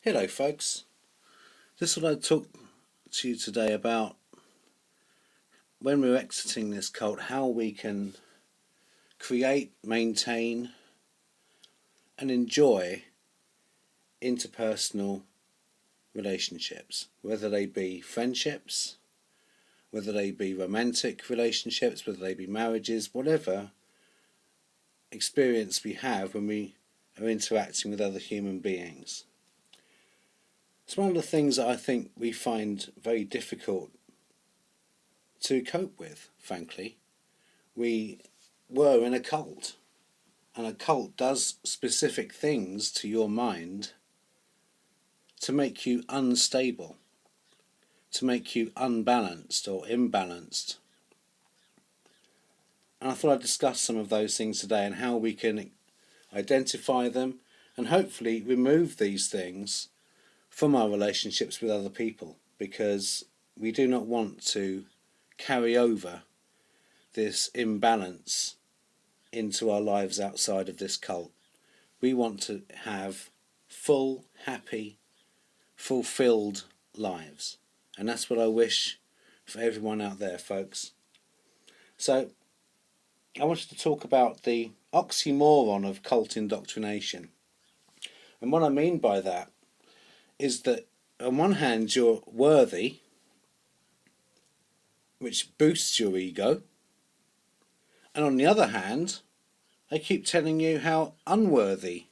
Hello folks, this is what I talk to you today about when we're exiting this cult, how we can create, maintain and enjoy interpersonal relationships, whether they be friendships, whether they be romantic relationships, whether they be marriages, whatever experience we have when we are interacting with other human beings. It's one of the things that I think we find very difficult to cope with, frankly. We were in a cult, and a cult does specific things to your mind to make you unstable, to make you unbalanced or imbalanced. And I thought I'd discuss some of those things today and how we can identify them and hopefully remove these things from our relationships with other people, because we do not want to carry over this imbalance into our lives outside of this cult. We want to have full, happy, fulfilled lives. And that's what I wish for everyone out there, folks. So I wanted to talk about the oxymoron of cult indoctrination. And what I mean by that is that on one hand you're worthy, which boosts your ego, and on the other hand they keep telling you how unworthy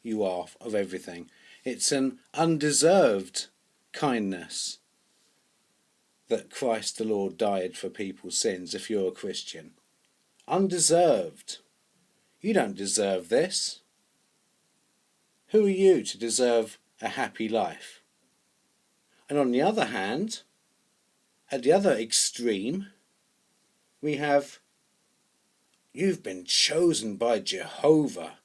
you are of everything. It's an undeserved kindness that Christ the Lord died for people's sins if you're a Christian. Undeserved. You don't deserve this. Who are you to deserve a happy life? And on the other hand, at the other extreme, we have, you've been chosen by Jehovah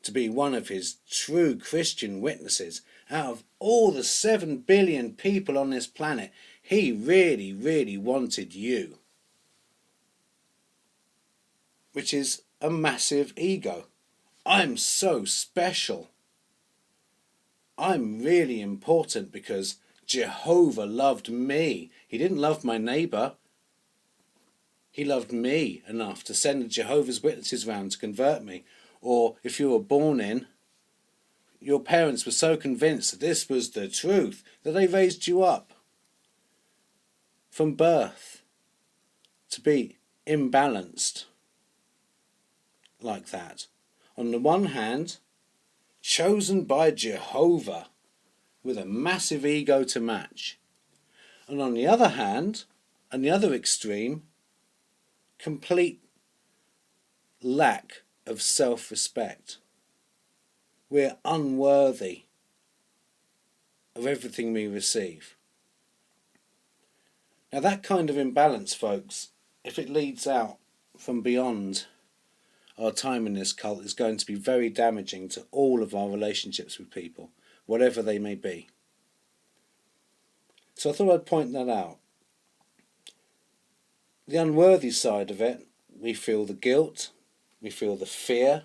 to be one of his true Christian witnesses. Out of all the 7 billion people on this planet, he really, really wanted you. Which is a massive ego. I'm so special. I'm really important because Jehovah loved me. He didn't love my neighbour. He loved me enough to send the Jehovah's Witnesses round to convert me. Or if you were born in, your parents were so convinced that this was the truth that they raised you up from birth to be imbalanced like that. On the one hand, chosen by Jehovah with a massive ego to match. And on the other hand, and the other extreme, complete lack of self-respect. We're unworthy of everything we receive. Now that kind of imbalance, folks, if it leads out from beyond our time in this cult, is going to be very damaging to all of our relationships with people, whatever they may be. So I thought I'd point that out. The unworthy side of it, we feel the guilt, we feel the fear,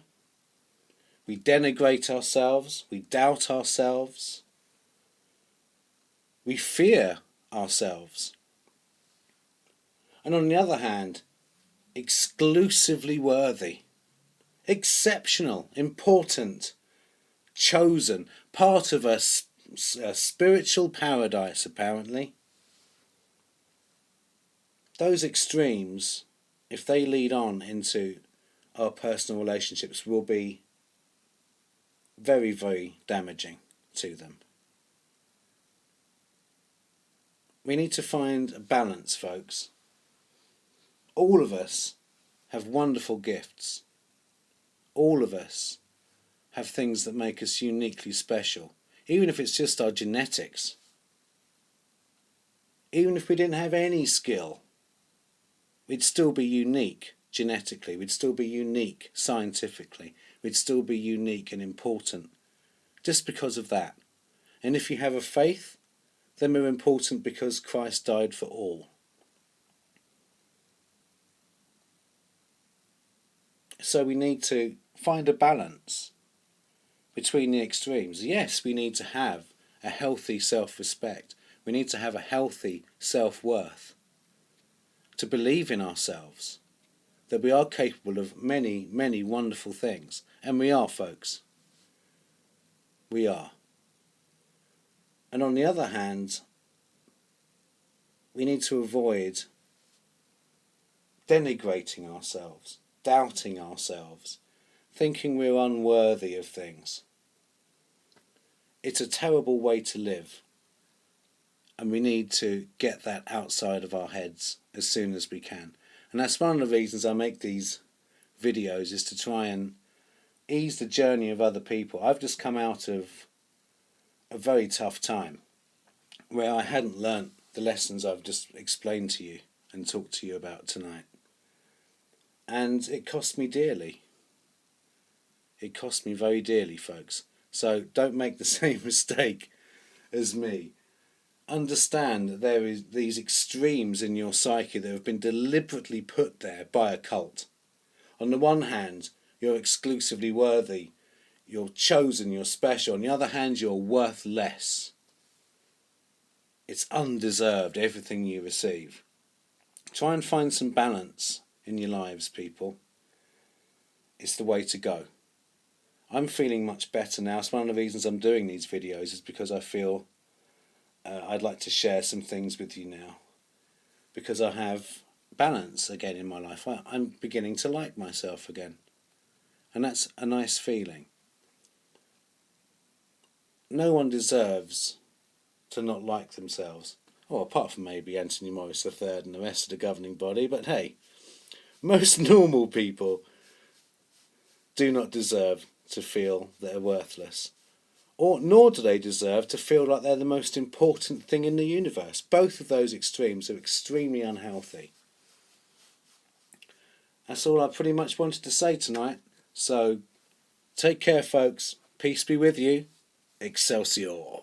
we denigrate ourselves, we doubt ourselves, we fear ourselves. And on the other hand, exclusively worthy, exceptional, important, chosen, part of a spiritual paradise, apparently. Those extremes, if they lead on into our personal relationships, will be very, very damaging to them. We need to find a balance, folks. All of us have wonderful gifts. All of us have things that make us uniquely special, even if it's just our genetics. Even if we didn't have any skill, we'd still be unique genetically, we'd still be unique scientifically, we'd still be unique and important just because of that. And if you have a faith, then we're important because Christ died for all. So we need to find a balance between the extremes. Yes, we need to have a healthy self-respect. We need to have a healthy self-worth. To believe in ourselves. That we are capable of many, many wonderful things. And we are, folks. We are. And on the other hand, we need to avoid denigrating ourselves, doubting ourselves, thinking we're unworthy of things. It's a terrible way to live, and we need to get that outside of our heads as soon as we can. And that's one of the reasons I make these videos, is to try and ease the journey of other people. I've just come out of a very tough time where I hadn't learnt the lessons I've just explained to you and talked to you about tonight. And it cost me dearly. It cost me very dearly, folks. So don't make the same mistake as me. Understand that there is these extremes in your psyche that have been deliberately put there by a cult. On the one hand, you're exclusively worthy, you're chosen, you're special. On the other hand, you're worth less. It's undeserved, everything you receive. Try and find some balance in your lives, people. It's the way to go. I'm feeling much better now. It's one of the reasons I'm doing these videos, is because I feel I'd like to share some things with you now. Because I have balance again in my life. I'm beginning to like myself again. And that's a nice feeling. No one deserves to not like themselves. Well, apart from maybe Anthony Morris III and the rest of the governing body. But hey, most normal people do not deserve to feel they're worthless. Nor do they deserve to feel like they're the most important thing in the universe. Both of those extremes are extremely unhealthy. That's all I pretty much wanted to say tonight. So, take care, folks. Peace be with you. Excelsior.